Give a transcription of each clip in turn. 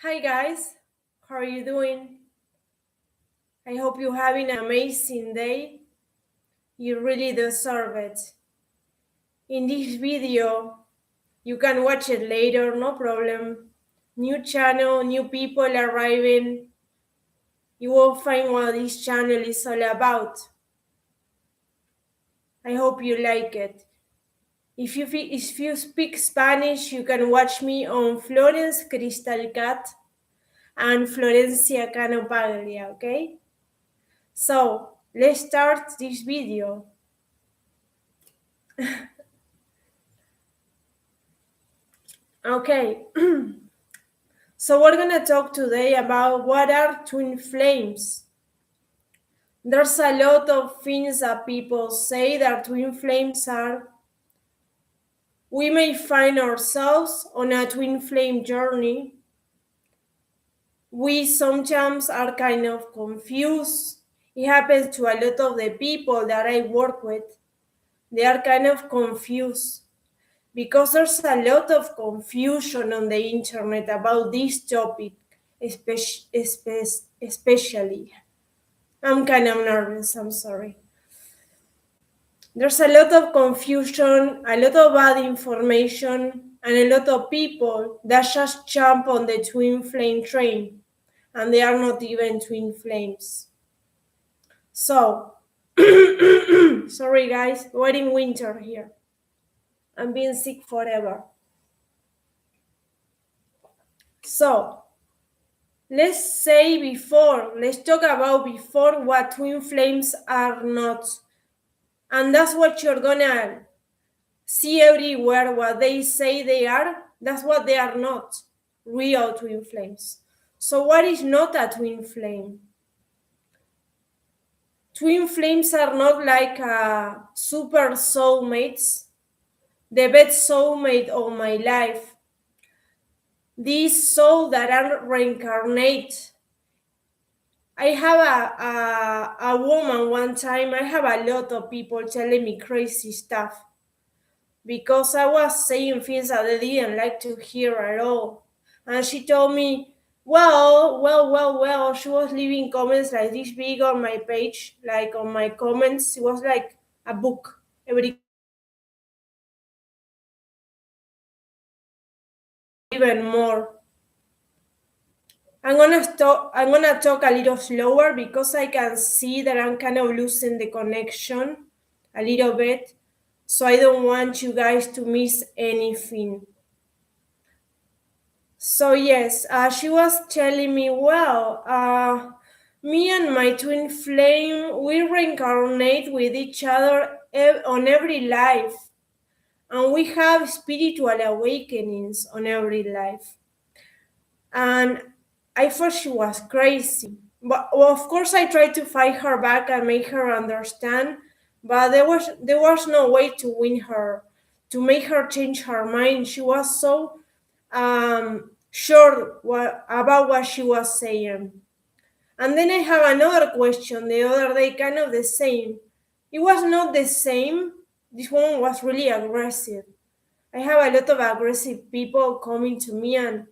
Hi guys, how are you doing? I hope you're having an amazing day. You really deserve it. In this video, you can watch it later, no problem. New channel, new people arriving. You will find what this channel is all about. I hope you like it. If you speak Spanish, you can watch me on Florence Crystal Cat and Florencia Cano Paglia, okay? So, let's start this video. Okay, so we're gonna talk today about what are twin flames. There's a lot of things that people say that twin flames are. We may find ourselves on a twin flame journey. We sometimes are kind of confused. It happens to a lot of the people that I work with. They are kind of confused because there's a lot of confusion on the internet about this topic, especially. I'm kind of nervous, I'm sorry. There's a lot of confusion, a lot of bad information, and a lot of people that just jump on the twin flame train, and they are not even twin flames. So, sorry guys, we're in winter here. I'm being sick forever. So, let's talk about before what twin flames are not. And that's what you're gonna see everywhere, what they say they are, that's what they are not, real twin flames. So what is not a twin flame? Twin flames are not like super soulmates, the best soulmate of my life. These souls that are reincarnate. I have a woman one time, I have a lot of people telling me crazy stuff because I was saying things that they didn't like to hear at all. And she told me, well, she was leaving comments like this big on my page, like on my comments. It was like a book. Every even more. I'm gonna talk a little slower because I can see that I'm kind of losing the connection a little bit. So I don't want you guys to miss anything. So yes, she was telling me, me and my twin flame, we reincarnate with each other on every life, and we have spiritual awakenings on every life. And I thought she was crazy, but well, of course I tried to fight her back and make her understand, but there was no way to win her, to make her change her mind. She was so sure about what she was saying. And then I have another question the other day, kind of the same. It was not the same. This one was really aggressive. I have a lot of aggressive people coming to me, and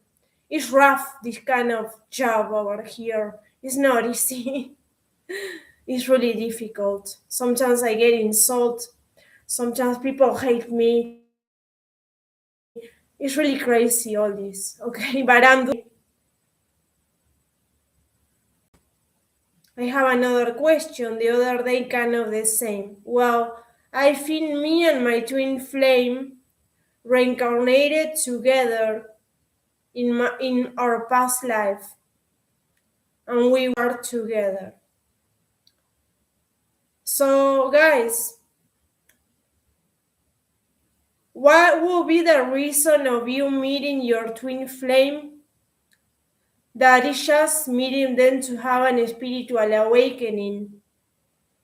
it's rough, this kind of job over here. It's not easy. It's really difficult. Sometimes I get insulted. Sometimes people hate me. It's really crazy, all this. Okay, but I have another question the other day, kind of the same. Well, I think me and my twin flame reincarnated together in our past life, and we were together. So, guys, what will be the reason of you meeting your twin flame? That is just meeting them to have an spiritual awakening.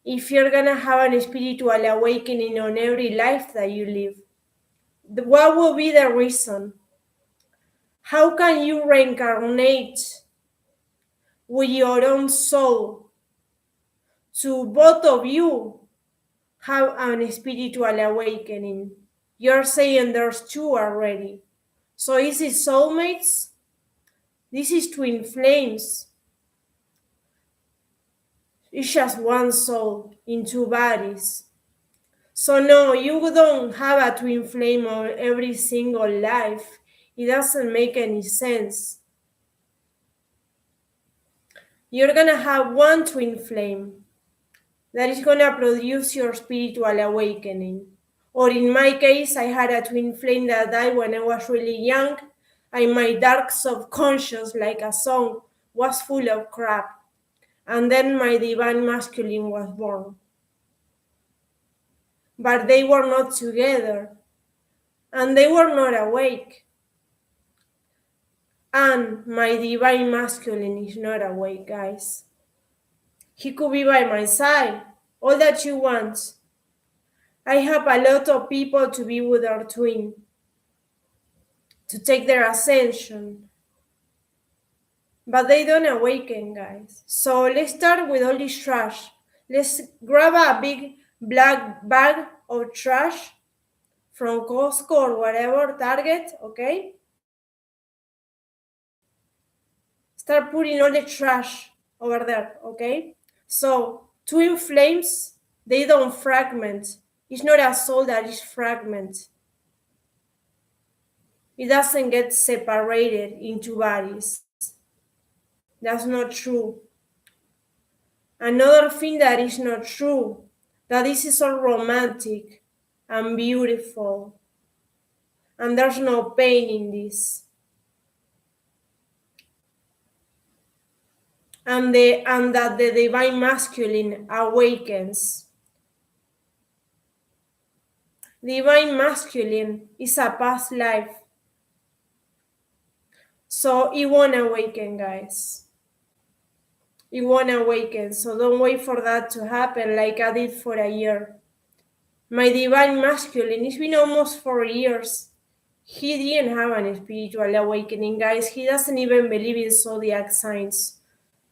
If you're gonna have an spiritual awakening on every life that you live, what will be the reason? How can you reincarnate with your own soul to both of you have an spiritual awakening? You're saying there's two already. So is it soulmates? This is twin flames. It's just one soul in two bodies. So no, you don't have a twin flame on every single life. It doesn't make any sense. You're gonna have one twin flame that is gonna produce your spiritual awakening. Or in my case, I had a twin flame that died when I was really young, and my dark subconscious, like a song, was full of crap. And then my divine masculine was born. But they were not together, and they were not awake. And my divine masculine is not awake, guys. He could be by my side, all that you want. I have a lot of people to be with their twin, to take their ascension. But they don't awaken, guys. So let's start with all this trash. Let's grab a big black bag of trash from Costco or whatever, Target, okay? Start putting all the trash over there, okay? So twin flames, they don't fragment. It's not a soul that is fragment. It doesn't get separated into bodies. That's not true. Another thing that is not true, that this is all romantic and beautiful, and there's no pain in this. And that the divine masculine awakens. Divine masculine is a past life. So it won't awaken, guys. It won't awaken. So don't wait for that to happen like I did for a year. My divine masculine, it's been almost 4 years. He didn't have an spiritual awakening, guys. He doesn't even believe in zodiac signs.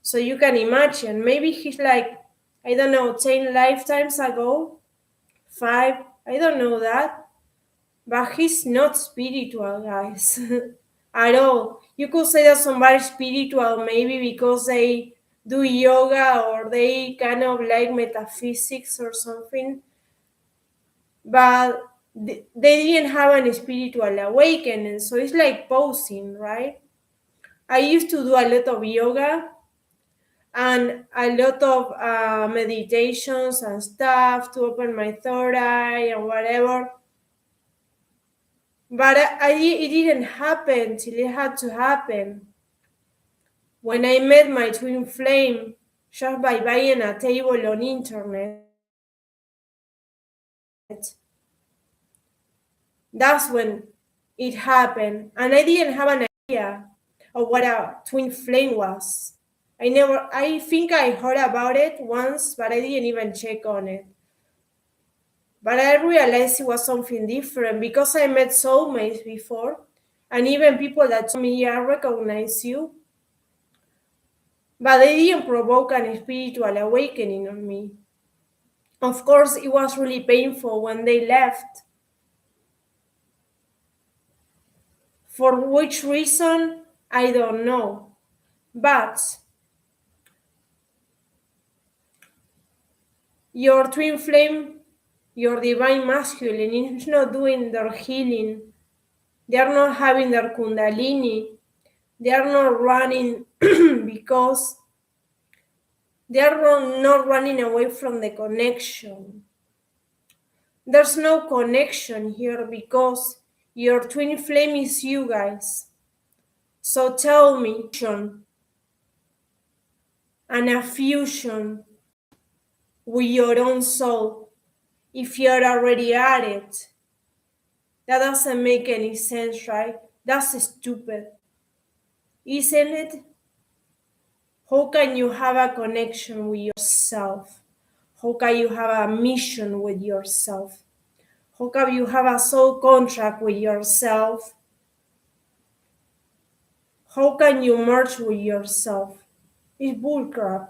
So you can imagine, maybe he's like, I don't know, 10 lifetimes ago, 5, I don't know that. But he's not spiritual, guys, at all. You could say that somebody's spiritual maybe because they do yoga or they kind of like metaphysics or something. But they didn't have any spiritual awakening, so it's like posing, right? I used to do a lot of yoga and a lot of meditations and stuff to open my third eye and whatever. But it didn't happen till it had to happen. When I met my twin flame, just by buying a table on internet, that's when it happened. And I didn't have an idea of what a twin flame was. I think I heard about it once, but I didn't even check on it. But I realized it was something different because I met soulmates before, and even people that told me, yeah, I recognize you. But they didn't provoke an spiritual awakening on me. Of course, it was really painful when they left. For which reason, I don't know. But your twin flame, your divine masculine, is not doing their healing. They are not having their kundalini. They are not running because they are not running away from the connection. There's no connection here because your twin flame is you guys. So tell me, and a fusion with your own soul, if you're already at it. That doesn't make any sense, right? That's stupid, isn't it? How can you have a connection with yourself? How can you have a mission with yourself? How can you have a soul contract with yourself? How can you merge with yourself? It's bullcrap.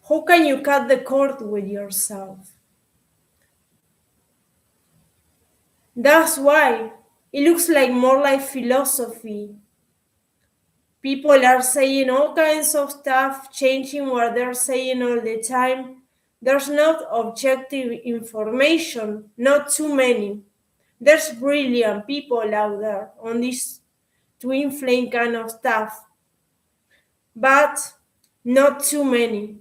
How can you cut the cord with yourself? That's why It looks like more like philosophy. People are saying all kinds of stuff, changing what they're saying all the time. There's not objective information, not too many. There's brilliant people out there on this twin flame kind of stuff, but not too many.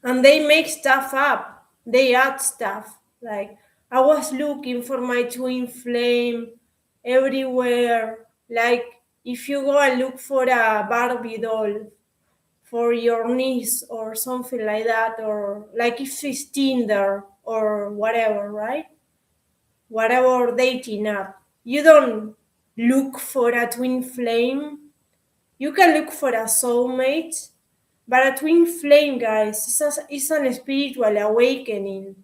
And they make stuff up. They add stuff. Like, I was looking for my twin flame everywhere. Like, if you go and look for a Barbie doll for your niece or something like that, or like if it's Tinder or whatever, right? Whatever dating app. You don't look for a twin flame. You can look for a soulmate, but a twin flame, guys, is an spiritual awakening.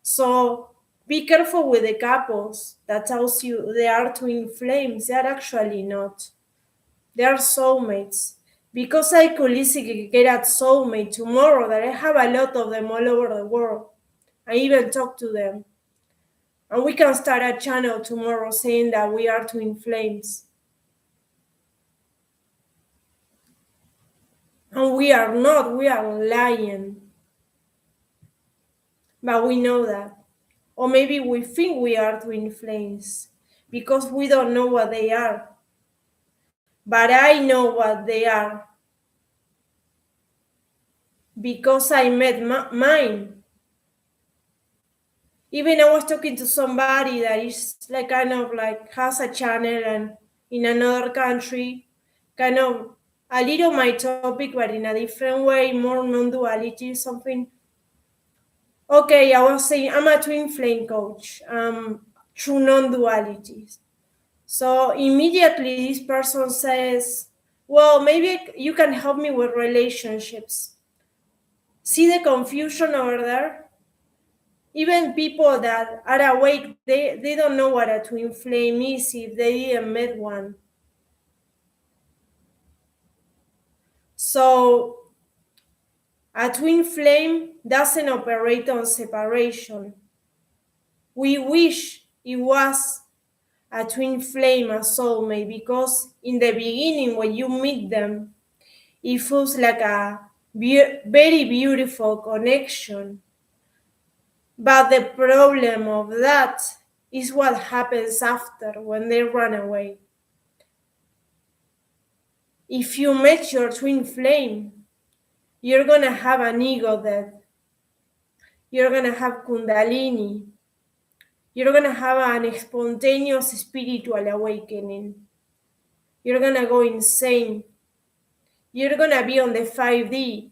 So be careful with the couples that tells you they are twin flames. They are actually not. They are soulmates. Because I could easily get a soulmate tomorrow, that I have a lot of them all over the world. I even talk to them. And we can start a channel tomorrow saying that we are twin flames. And we are not, we are lying. But we know that. Or maybe we think we are twin flames because we don't know what they are. But I know what they are because I met mine. Even I was talking to somebody that is like kind of like has a channel and in another country, kind of a little my topic, but in a different way, more non-duality, something. Okay, I was saying I'm a twin flame coach, through non-dualities. So immediately this person says, well, maybe you can help me with relationships. See the confusion over there? Even people that are awake, they don't know what a twin flame is if they didn't met one. So a twin flame doesn't operate on separation. We wish it was a twin flame, a soulmate, because in the beginning when you meet them, it feels like a very beautiful connection. But the problem of that is what happens after when they run away. If you met your twin flame, you're gonna have an ego death. You're gonna have kundalini. You're gonna have an spontaneous spiritual awakening. You're gonna go insane. You're gonna be on the 5D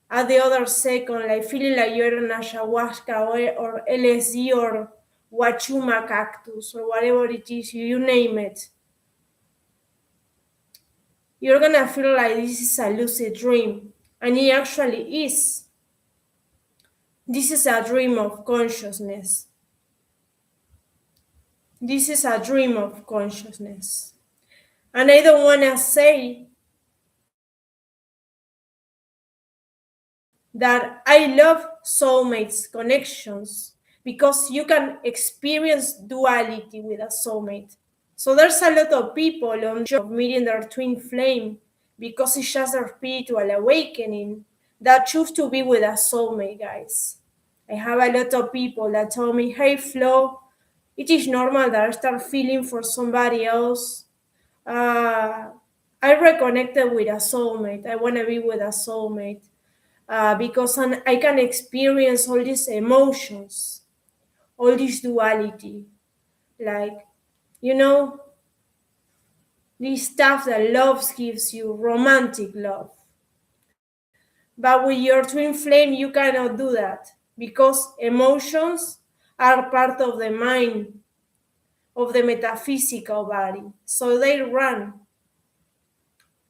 at the other second, like feeling like you're on ayahuasca or LSD or Wachuma cactus or whatever it is, you name it. You're gonna feel like this is a lucid dream, and it actually is. This is a dream of consciousness. This is a dream of consciousness. And I don't wanna say that I love soulmates connections because you can experience duality with a soulmate. So there's a lot of people on the job meeting their twin flame because it's just their spiritual awakening that choose to be with a soulmate, guys. I have a lot of people that tell me, hey Flo, it is normal that I start feeling for somebody else. I reconnected with a soulmate. I want to be with a soulmate. Because I can experience all these emotions, all this duality, like, this stuff that love gives you, romantic love. But with your twin flame, you cannot do that because emotions are part of the mind, of the metaphysical body. So they run.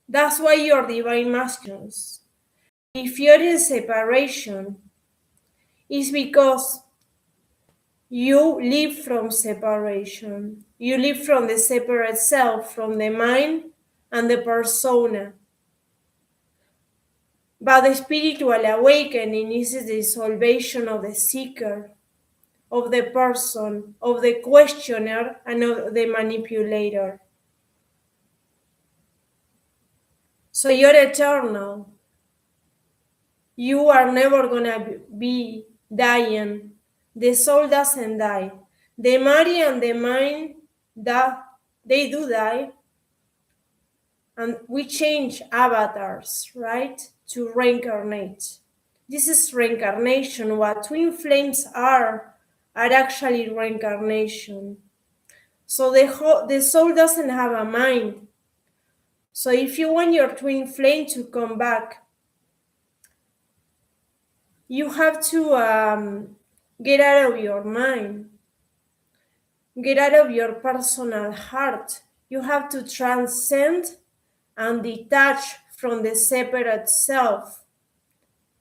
That's why your divine masculines. If you're in separation, it's because you live from separation. You live from the separate self, from the mind and the persona. But the spiritual awakening is the salvation of the seeker, of the person, of the questioner, and of the manipulator. So you're eternal. You are never gonna be dying. The soul doesn't die. The body and the mind, that they do die, and we change avatars, right, to reincarnate. This is reincarnation. What twin flames are actually reincarnation. So the soul doesn't have a mind. So if you want your twin flame to come back, you have to get out of your mind, get out of your personal heart. You have to transcend and detach from the separate self,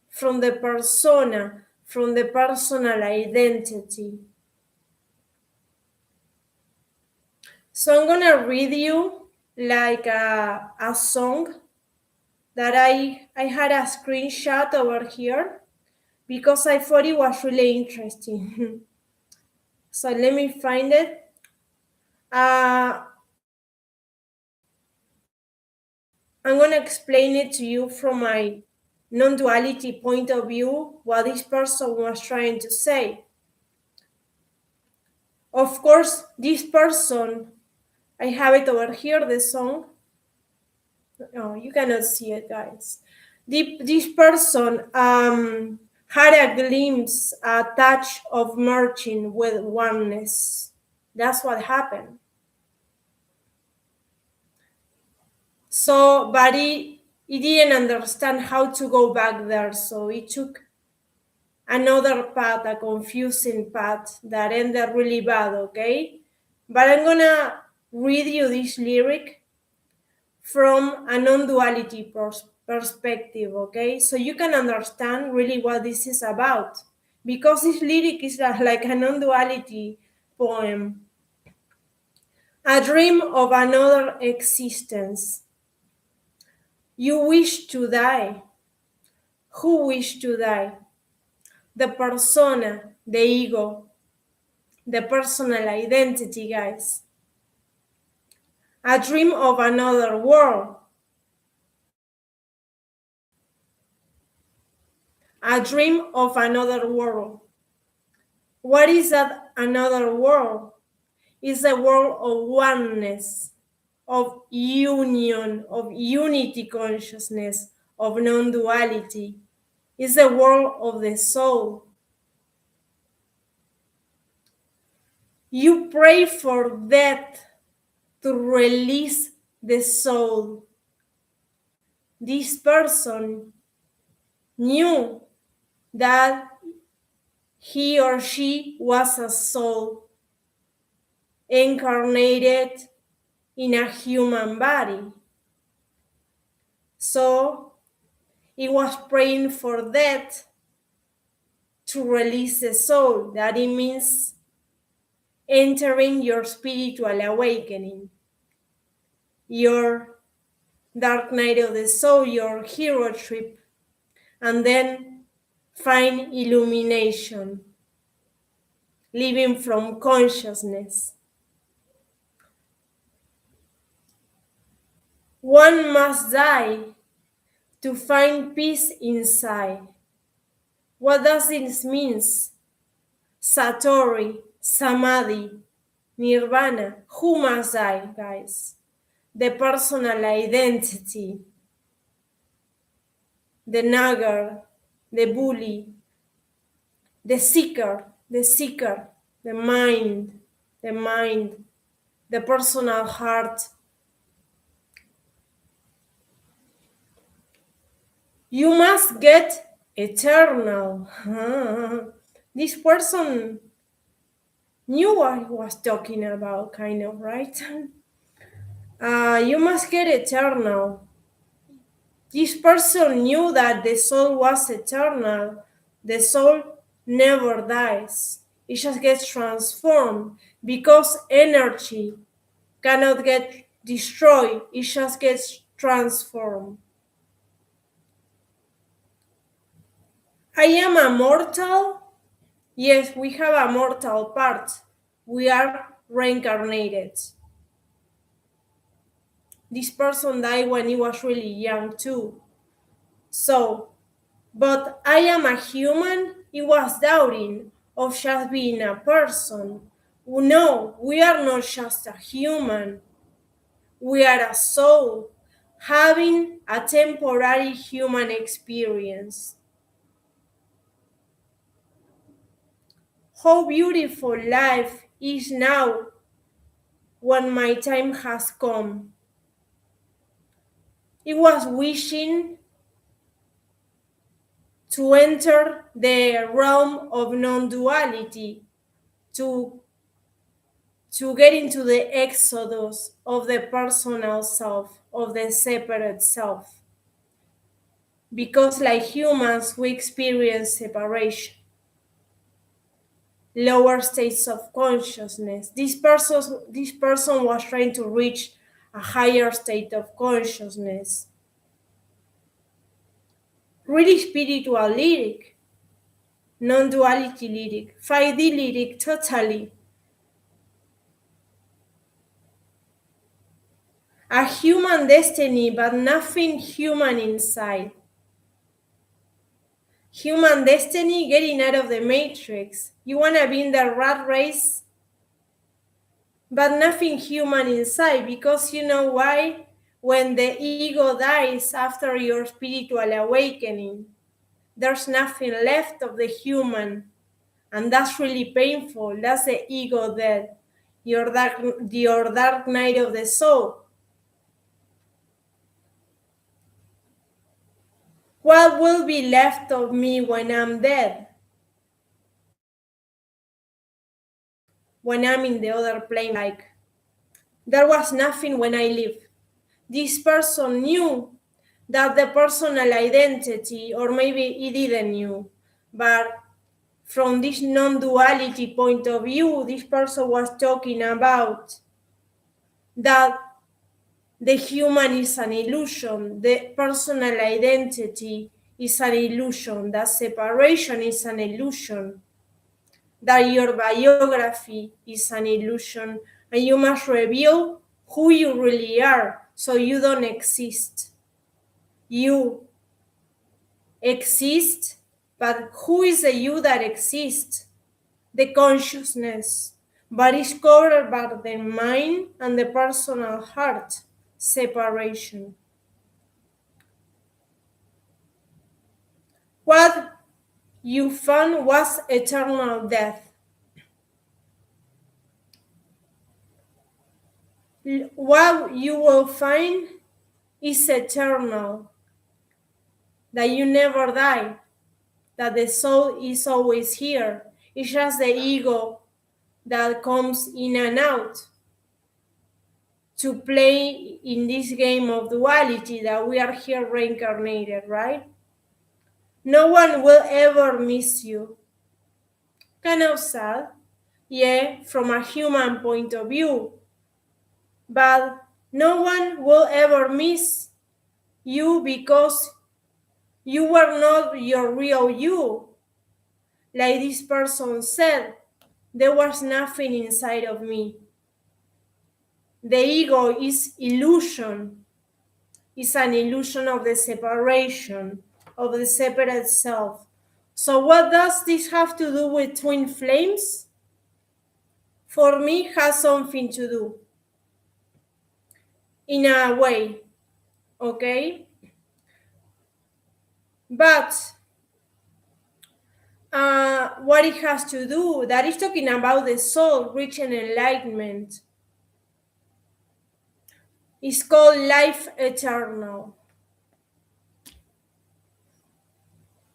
from the persona, from the personal identity. So I'm gonna read you like a song that I had a screenshot over here because I thought it was really interesting. So let me find it. I'm gonna explain it to you from my non-duality point of view, what this person was trying to say. Of course, this person, I have it over here, the song. No, you cannot see it, guys. This person had a glimpse, a touch of merging with oneness. That's what happened. So, but he didn't understand how to go back there. So he took another path, a confusing path that ended really bad, okay? But I'm gonna read you this lyric from a non-duality perspective, okay? So you can understand really what this is about. Because this lyric is like a non-duality poem. A dream of another existence. You wish to die. Who wish to die? The persona, the ego, the personal identity, guys. A dream of another world. A dream of another world. What is that another world? It's a world of oneness, of union, of unity consciousness, of non-duality. It's the world of the soul. You pray for death to release the soul. This person knew that he or she was a soul incarnated in a human body. So he was praying for death to release the soul. That it means entering your spiritual awakening, your dark night of the soul, your hero trip, and then find illumination, living from consciousness. One must die to find peace inside. What does this mean? Satori, Samadhi, Nirvana. Who must die, guys? The personal identity, the nagger, the bully, the seeker, the mind, the personal heart. You must get eternal. This person knew what he was talking about, kind of, right? You must get eternal. This person knew that the soul was eternal. The soul never dies. It just gets transformed because energy cannot get destroyed. It just gets transformed. I am a mortal Yes, we have a mortal part. We are reincarnated. This person died when he was really young too. So, but I am a human? He was doubting of just being a person. No, we are not just a human. We are a soul having a temporary human experience. How beautiful life is now when my time has come. It was wishing to enter the realm of non-duality, to get into the exodus of the personal self, of the separate self. Because like humans, we experience separation, lower states of consciousness. This person was trying to reach a higher state of consciousness. Really spiritual lyric, non-duality lyric, 5D lyric, totally. A human destiny, but nothing human inside. Human destiny, getting out of the matrix. You want to be in the rat race, but nothing human inside, because you know why? When the ego dies after your spiritual awakening, there's nothing left of the human, and that's really painful. That's the ego death, your dark night of the soul. What will be left of me when I'm dead? When I'm in the other plane, like, there was nothing when I lived. This person knew that the personal identity, or maybe he didn't knew, but from this non-duality point of view, this person was talking about that the human is an illusion, the personal identity is an illusion, that separation is an illusion, that your biography is an illusion, and you must reveal who you really are, so you don't exist. You exist, but who is the you that exists? The consciousness, but it's covered by the mind and the personal heart separation. What you found was eternal death. What you will find is eternal, that you never die, that the soul is always here. It's just the ego that comes in and out to play in this game of duality, that we are here reincarnated, right? No one will ever miss you. Kind of sad, yeah, from a human point of view. But no one will ever miss you because you were not your real you. Like this person said, there was nothing inside of me. The ego is illusion. It's an illusion of the separation, of the separate self. So what does this have to do with twin flames? For me, it has something to do, in a way, okay? But what it has to do, that is talking about the soul reaching enlightenment. It's called life eternal.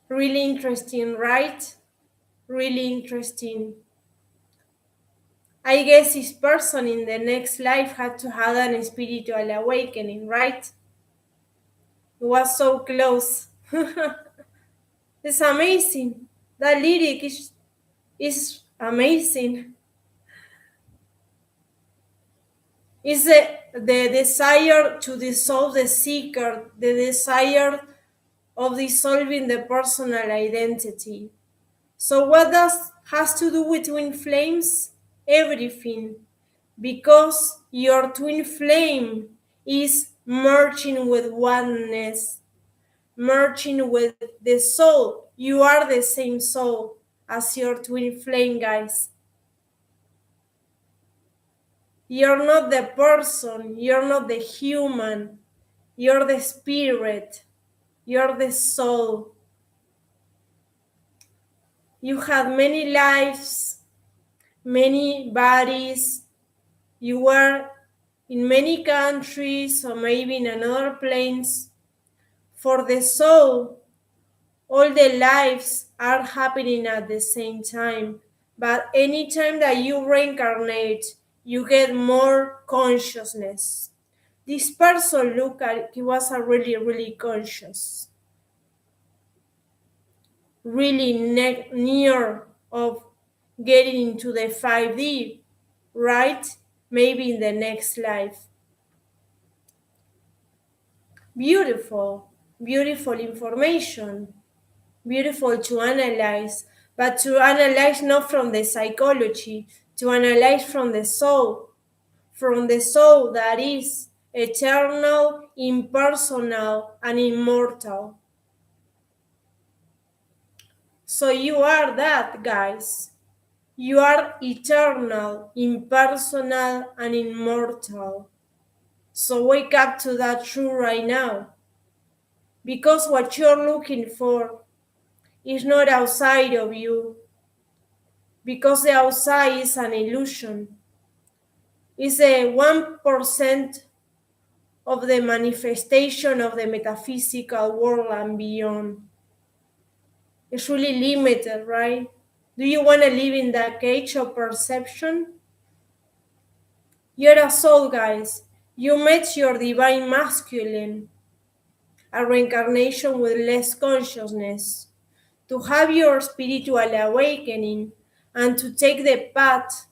Really interesting, right? Really interesting. I guess this person in the next life had to have an spiritual awakening, right? It was so close. It's amazing. That lyric is amazing. It's the desire to dissolve the seeker, the desire of dissolving the personal identity. So what does has to do with twin flames? Everything. Because your twin flame is merging with oneness, merging with the soul. You are the same soul as your twin flame, guys. You're not the person, you're not the human, you're the spirit, you're the soul. You had many lives, many bodies, you were in many countries or maybe in another planes. For the soul, all the lives are happening at the same time. But anytime that you reincarnate, you get more consciousness. This person looked like he was a really conscious, really near of getting into the 5D, right? Maybe in the next life. Beautiful, beautiful information, beautiful to analyze, but to analyze not from the psychology, to analyze from the soul that is eternal, impersonal, and immortal. So you are that, guys. You are eternal, impersonal, and immortal. So wake up to that truth right now. Because what you're looking for is not outside of you. Because the outside is an illusion. It's a 1% of the manifestation of the metaphysical world and beyond. It's really limited, right? Do you want to live in that cage of perception? You're a soul, guys. You met your divine masculine, a reincarnation with less consciousness, to have your spiritual awakening and to take the path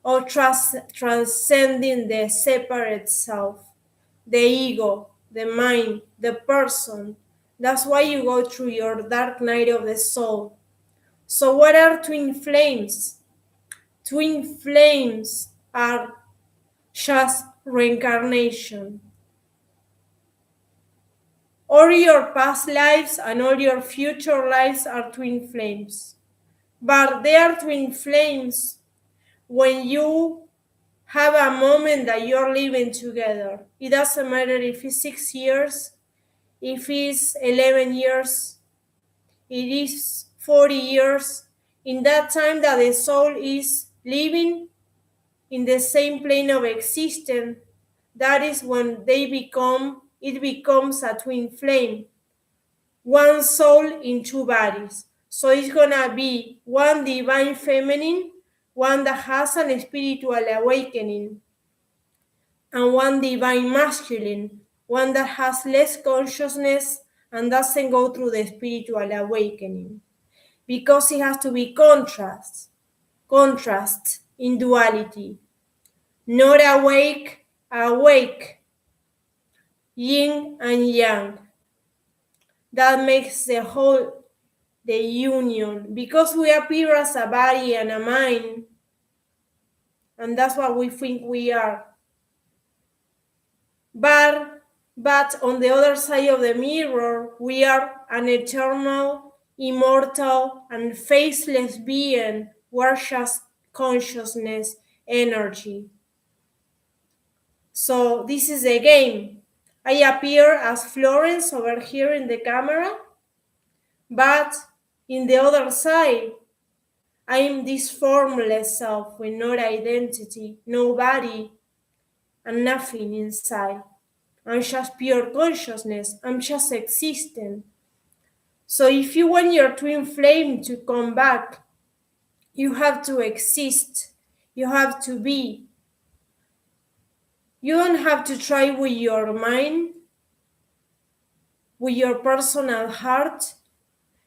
of transcending the separate self, the ego, the mind, the person. That's why you go through your dark night of the soul. So what are twin flames? Twin flames are just reincarnation. All your past lives and all your future lives are twin flames. But they are twin flames when you have a moment that you're living together. It doesn't matter if it's 6 years, if it's 11 years, it is 40 years. In that time that the soul is living in the same plane of existence, that is when it becomes a twin flame. One soul in two bodies. So it's gonna be one divine feminine, one that has an spiritual awakening, and one divine masculine, one that has less consciousness and doesn't go through the spiritual awakening. Because it has to be contrast in duality. Not awake, yin and yang. That makes the union, because we appear as a body and a mind, and that's what we think we are. But on the other side of the mirror, we are an eternal, immortal, and faceless being. We're just consciousness, energy. So this is a game. I appear as Florence over here in the camera, but in the other side, I am this formless self with no identity, no body, and nothing inside. I'm just pure consciousness. I'm just existing. So if you want your twin flame to come back, you have to exist. You have to be. You don't have to try with your mind, with your personal heart.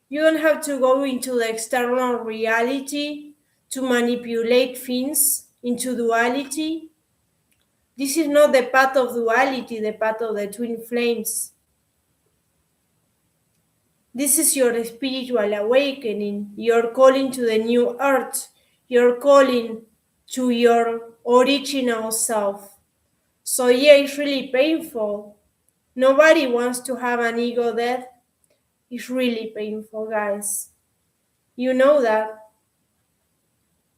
You don't have to go into the external reality to manipulate things into duality. This is not the path of duality, the path of the twin flames. This is your spiritual awakening. You're calling to the new earth. You're calling to your original self. So yeah, it's really painful. Nobody wants to have an ego death. It's really painful, guys. You know that.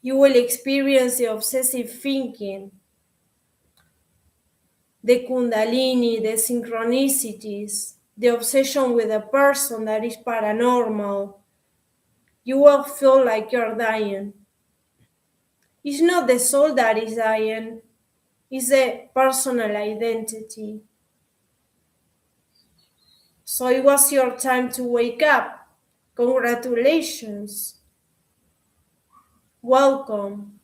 You will experience the obsessive thinking, the kundalini, the synchronicities, the obsession with a person that is paranormal. You will feel like you're dying. It's not the soul that is dying, it's the personal identity. So it was your time to wake up. Congratulations. Welcome.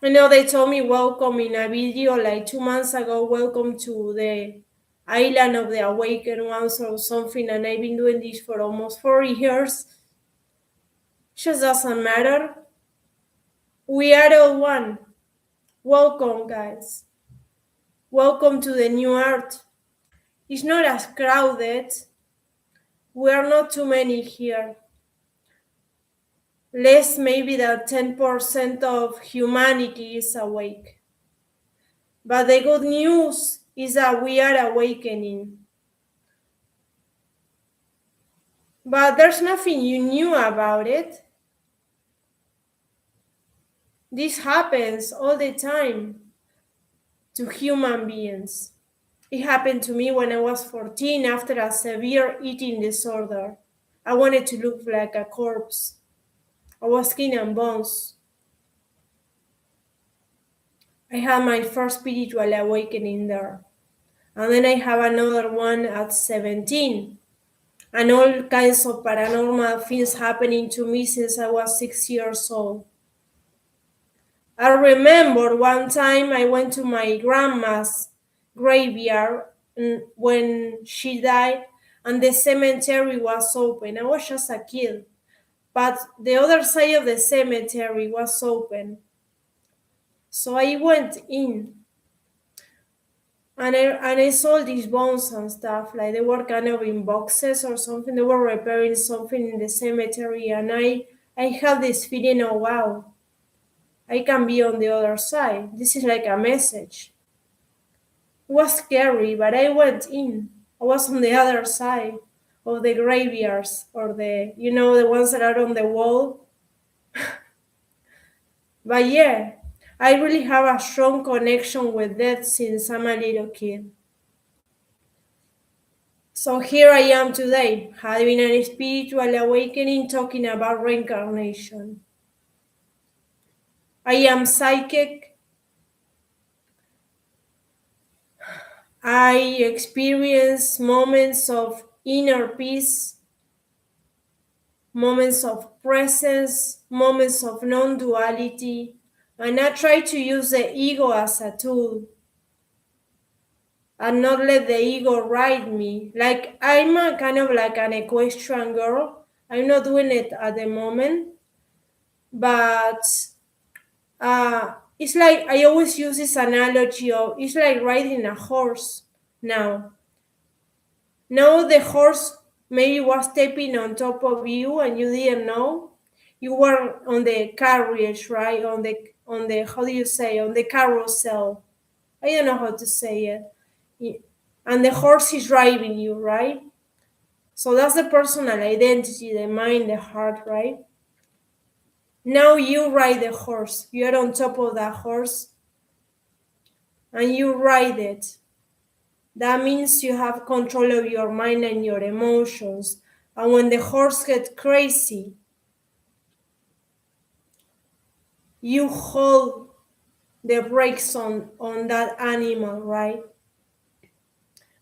I know they told me welcome in a video like 2 months ago. Welcome to the island of the awakened ones or something, and I've been doing this for almost 4 years. Just doesn't matter. We are all one. Welcome, guys. Welcome to the new earth. It's not as crowded. We are not too many here. Less maybe than 10% of humanity is awake. But the good news is that we are awakening. But there's nothing you knew about it. This happens all the time to human beings. It happened to me when I was 14 after a severe eating disorder. I wanted to look like a corpse. I was skin and bones. I had my first spiritual awakening there. And then I have another one at 17. And all kinds of paranormal things happening to me since I was 6 years old. I remember one time I went to my grandma's graveyard when she died, and the cemetery was open. I was just a kid, but the other side of the cemetery was open. So I went in, and I saw these bones and stuff, like they were kind of in boxes or something. They were repairing something in the cemetery, and I had this feeling of, wow, I can be on the other side. This is like a message. It was scary, but I went in. I was on the other side of the graveyards, or the ones that are on the wall. But yeah, I really have a strong connection with death since I'm a little kid. So here I am today, having a spiritual awakening, talking about reincarnation. I am psychic. I experience moments of inner peace, moments of presence, moments of non-duality, and I try to use the ego as a tool and not let the ego ride me. Like I'm a kind of like an equestrian girl. I'm not doing it at the moment, but it's like I always use this analogy of it's like riding a horse now. Now the horse maybe was stepping on top of you and you didn't know. You were on the carriage, right? On the how do you say, on the carousel. I don't know how to say it. And the horse is driving you, right? So that's the personal identity, the mind, the heart, right? Now you ride the horse. You're on top of that horse and you ride it. That means you have control of your mind and your emotions. And when the horse gets crazy, you hold the brakes on that animal, right?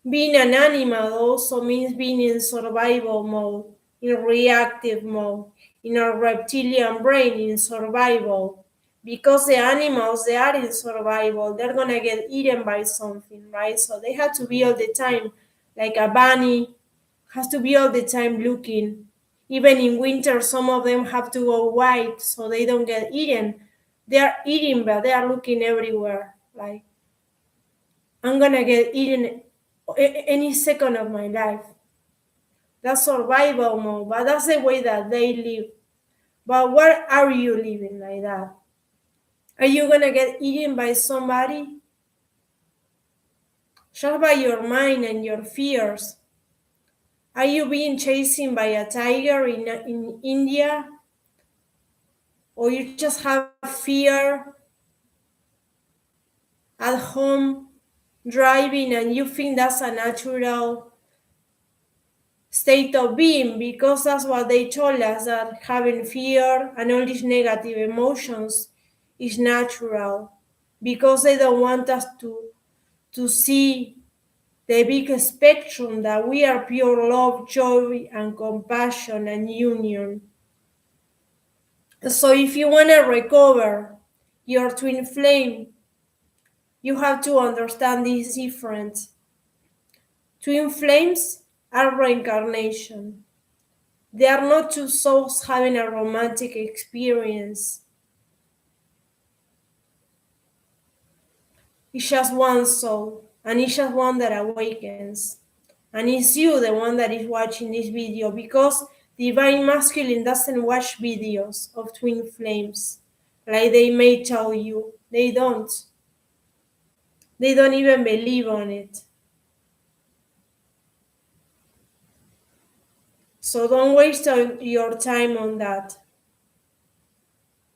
Being an animal also means being in survival mode, in reactive mode, in our reptilian brain in survival. Because the animals, they are in survival, they're gonna get eaten by something, right? So they have to be all the time, like a bunny has to be all the time looking. Even in winter, some of them have to go white so they don't get eaten. They are eating, but they are looking everywhere. Like, I'm gonna get eaten any second of my life. That's survival mode, but that's the way that they live. But where are you living like that? Are you gonna get eaten by somebody? Just by your mind and your fears. Are you being chased by a tiger in India? Or you just have fear at home driving and you think that's a natural state of being because that's what they told us, that having fear and all these negative emotions is natural because they don't want us to see the big spectrum that we are pure love, joy, and compassion and union. So if you want to recover your twin flame, you have to understand this difference. Twin flames are reincarnation. They are not two souls having a romantic experience. It's just one soul, and it's just one that awakens. And it's you, the one that is watching this video, because Divine Masculine doesn't watch videos of twin flames like they may tell you. They don't. They don't even believe on it. So don't waste your time on that.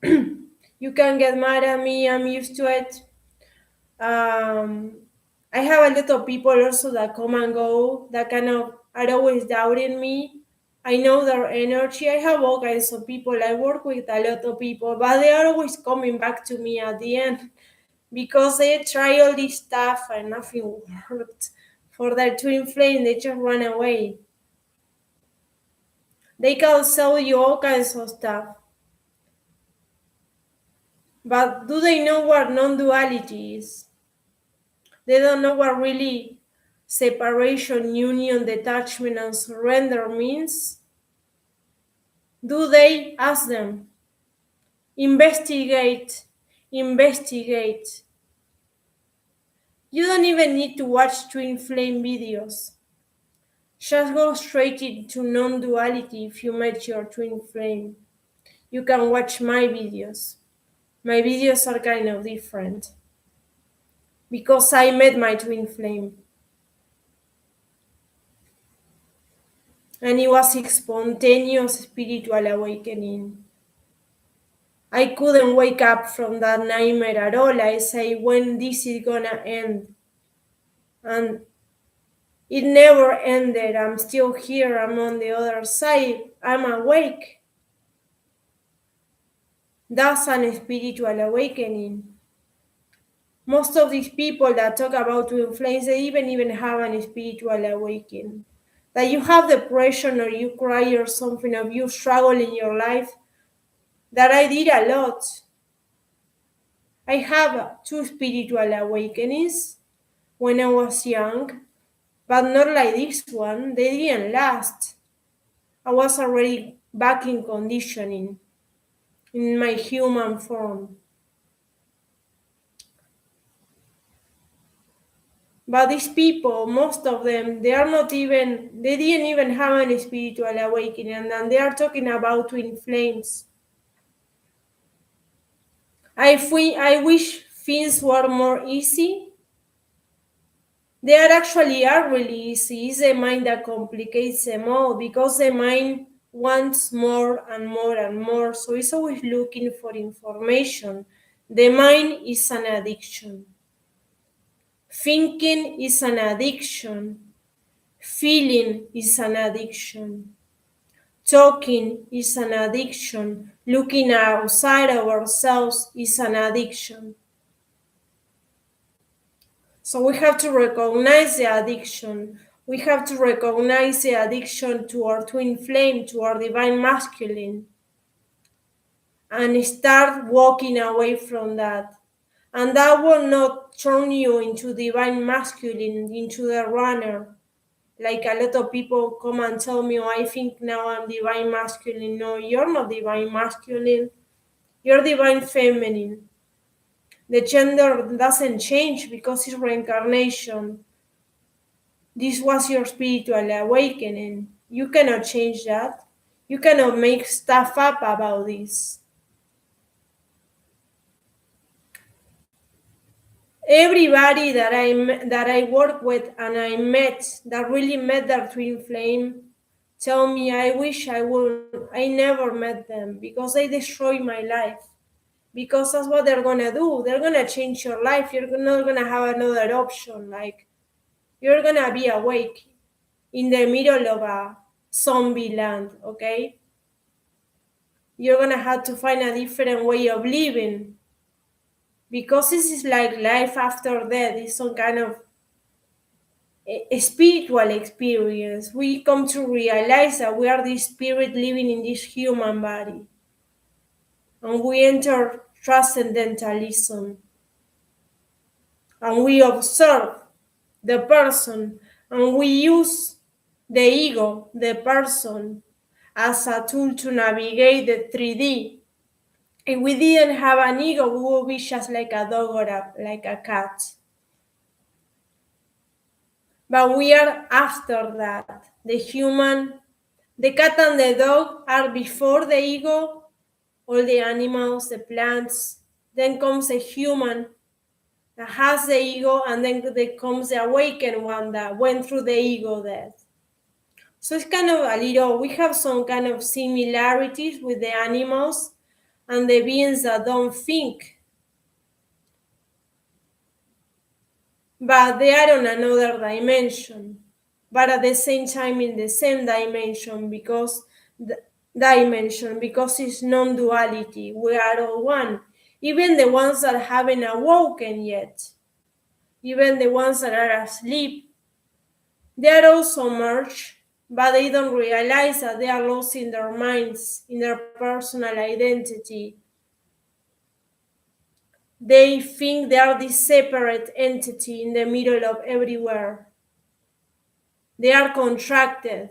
You can get mad at me, I'm used to it. I have a lot of people also that come and go that kind of are always doubting me. I know their energy. I have all kinds of people. I work with a lot of people, but they are always coming back to me at the end because they try all this stuff and nothing worked. For their twin flame, they just run away. They can sell you all kinds of stuff. But do they know what non-duality is? They don't know what really separation, union, detachment, and surrender means. Do they? Ask them. Investigate. Investigate. You don't even need to watch twin flame videos. Just go straight into non-duality if you met your twin flame. You can watch my videos. My videos are kind of different because I met my twin flame. And it was a spontaneous spiritual awakening. I couldn't wake up from that nightmare at all. I say, when this is gonna end? And it never ended. I'm still here. I'm on the other side. I'm awake. That's an spiritual awakening. Most of these people that talk about twin flames, they even have an spiritual awakening. That you have depression or you cry or something, or you struggle in your life, that I did a lot. I have 2 spiritual awakenings when I was young, but not like this one. They didn't last. I was already back in conditioning, in my human form. But these people, most of them, they didn't even have any spiritual awakening, and they are talking about twin flames. I wish things were more easy. They actually are really easy. It's the mind that complicates them all because the mind wants more and more and more. So it's always looking for information. The mind is an addiction. Thinking is an addiction. Feeling is an addiction. Talking is an addiction. Looking outside of ourselves is an addiction. So we have to recognize the addiction. We have to recognize the addiction to our twin flame, to our divine masculine, and start walking away from that. And that will not turn you into divine masculine, into the runner. Like a lot of people come and tell me, oh, I think now I'm divine masculine. No, you're not divine masculine. You're divine feminine. The gender doesn't change because it's reincarnation. This was your spiritual awakening. You cannot change that. You cannot make stuff up about this. Everybody that I work with and I met that really met their twin flame tell me I wish I never met them because they destroy my life. Because that's what they're gonna do. They're gonna change your life. You're not gonna have another option. Like you're gonna be awake in the middle of a zombie land, okay? You're gonna have to find a different way of living because this is like life after death. It's some kind of a spiritual experience. We come to realize that we are this spirit living in this human body, and we enter transcendentalism, and we observe the person, and we use the ego, the person, as a tool to navigate the 3D. If we didn't have an ego, we would be just like a dog or like a cat. But we are after that. The cat and the dog are before the ego, all the animals, the plants. Then comes the human that has the ego, and then there comes the awakened one that went through the ego death. So it's kind of we have some kind of similarities with the animals and the beings that don't think. But they are on another dimension, but at the same time in the same dimension because it's non-duality. We are all one. Even the ones that haven't awoken yet, even the ones that are asleep, they are also merged, but they don't realize that they are lost in their minds, in their personal identity. They think they are this separate entity in the middle of everywhere. They are contracted.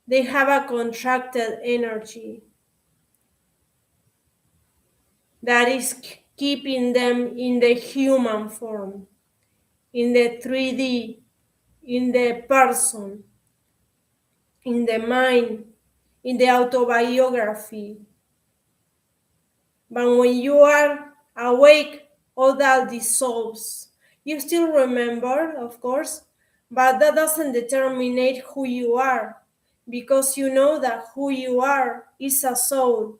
They have a contracted energy that is keeping them in the human form, in the 3D, in the person, in the mind, in the autobiography. But when you are awake, all that dissolves. You still remember, of course, but that doesn't determine who you are, because you know that who you are is a soul,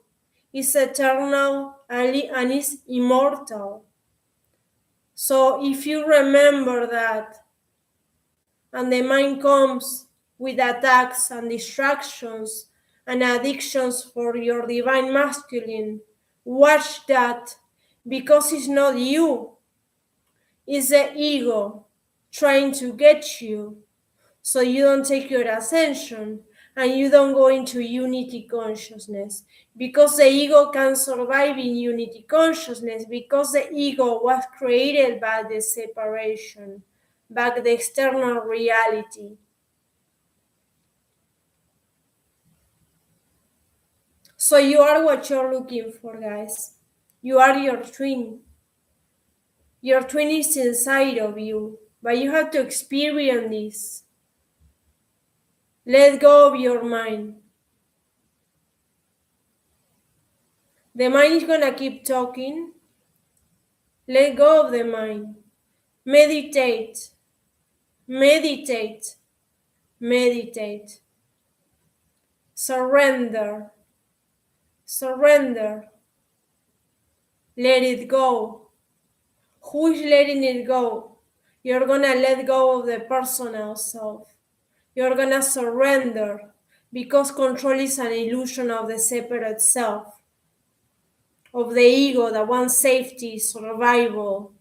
is eternal, and is immortal. So if you remember that, and the mind comes with attacks and distractions and addictions for your divine masculine, watch that, because it's not you, it's the ego trying to get you so you don't take your ascension and you don't go into unity consciousness, because the ego can survive in unity consciousness, because the ego was created by the separation, by the external reality. So you are what you're looking for, guys. You are your twin. Your twin is inside of you, but you have to experience this. Let go of your mind. The mind is gonna keep talking. Let go of the mind. Meditate. Meditate. Meditate. Surrender. Surrender. Let it go. Who is letting it go? You're gonna let go of the personal self. You're gonna surrender, because control is an illusion of the separate self, of the ego that wants safety, survival,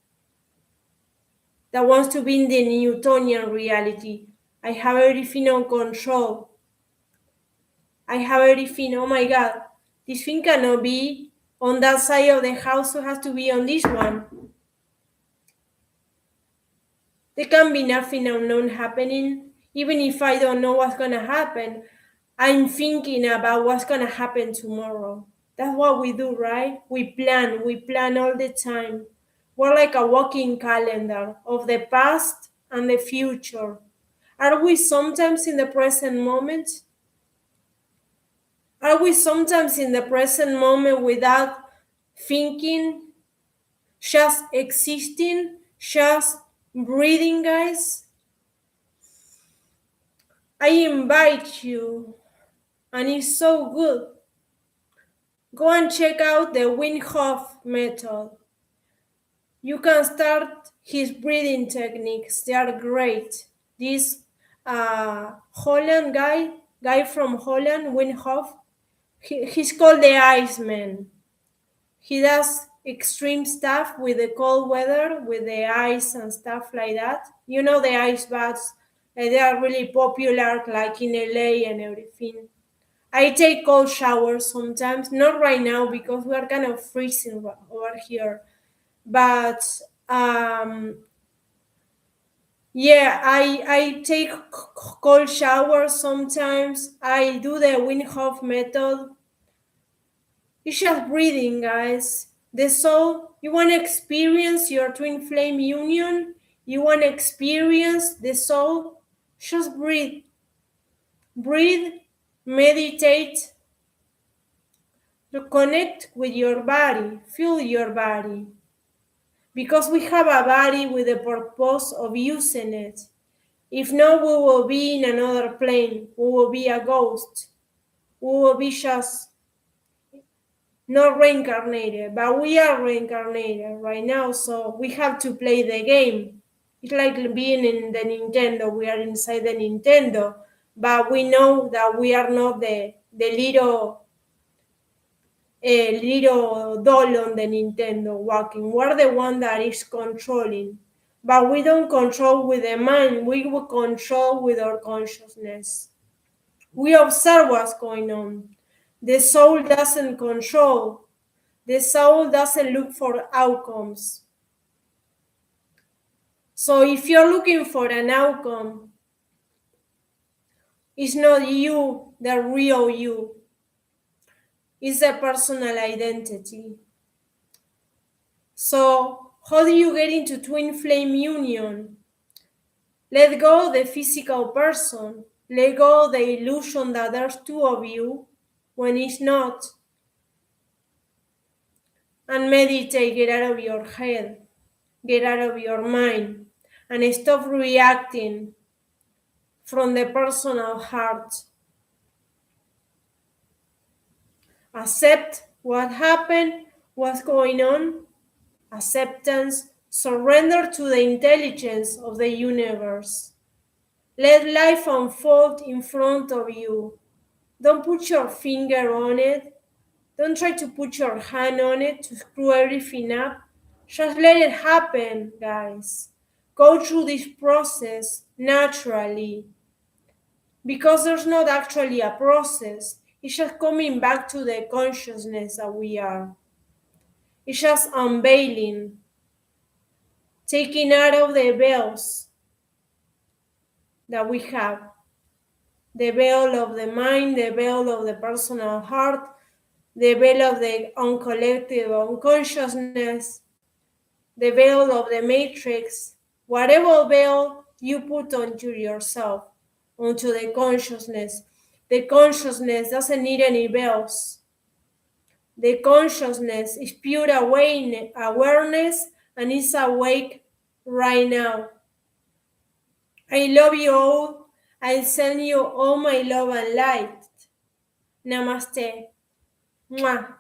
that wants to be in the Newtonian reality. I have everything on control. I have everything. Oh my God, this thing cannot be on that side of the house, so it has to be on this one. There can be nothing unknown happening. Even if I don't know what's gonna happen, I'm thinking about what's gonna happen tomorrow. That's what we do, right? We plan all the time. We're like a walking calendar of the past and the future. Are we sometimes in the present moment? Are we sometimes in the present moment without thinking, just existing, just breathing, guys? I invite you, and it's so good. Go and check out the Wim Hof method. You can start his breathing techniques. They are great. This Holland guy from Holland, Wim Hof, he's called the Iceman. He does extreme stuff with the cold weather, with the ice and stuff like that. You know the ice baths, they are really popular, like in LA and everything. I take cold showers sometimes, not right now because we are kind of freezing over here. But yeah, I take cold showers sometimes. I do the Wim Hof method. It's just breathing, guys. The soul, you want to experience your twin flame union? You want to experience the soul? Just breathe. Breathe, meditate, connect with your body, feel your body. Because we have a body with the purpose of using it. If not, we will be in another plane. We will be a ghost. We will be just not reincarnated, but we are reincarnated right now, so we have to play the game. It's like being in the Nintendo. We are inside the Nintendo, but we know that we are not the little doll on the Nintendo walking. We're the one that is controlling. But we don't control with the mind, we will control with our consciousness. We observe what's going on. The soul doesn't control. The soul doesn't look for outcomes. So if you're looking for an outcome, it's not you, the real you. It's a personal identity. So how do you get into twin flame union? Let go the physical person. Let go the illusion that there's two of you when it's not. And meditate, get out of your head, get out of your mind, and stop reacting from the personal heart. Accept what happened, what's going on. Acceptance, surrender to the intelligence of the universe. Let life unfold in front of you. Don't put your finger on it. Don't try to put your hand on it to screw everything up. Just let it happen, guys. Go through this process naturally. Because there's not actually a process. It's just coming back to the consciousness that we are. It's just unveiling, taking out of the veils that we have. The veil of the mind, the veil of the personal heart, the veil of the uncollective unconsciousness, the veil of the matrix, whatever veil you put onto yourself, onto the consciousness. The consciousness doesn't need any veils. The consciousness is pure awareness and is awake right now. I love you all. I send you all my love and light. Namaste. Mwah.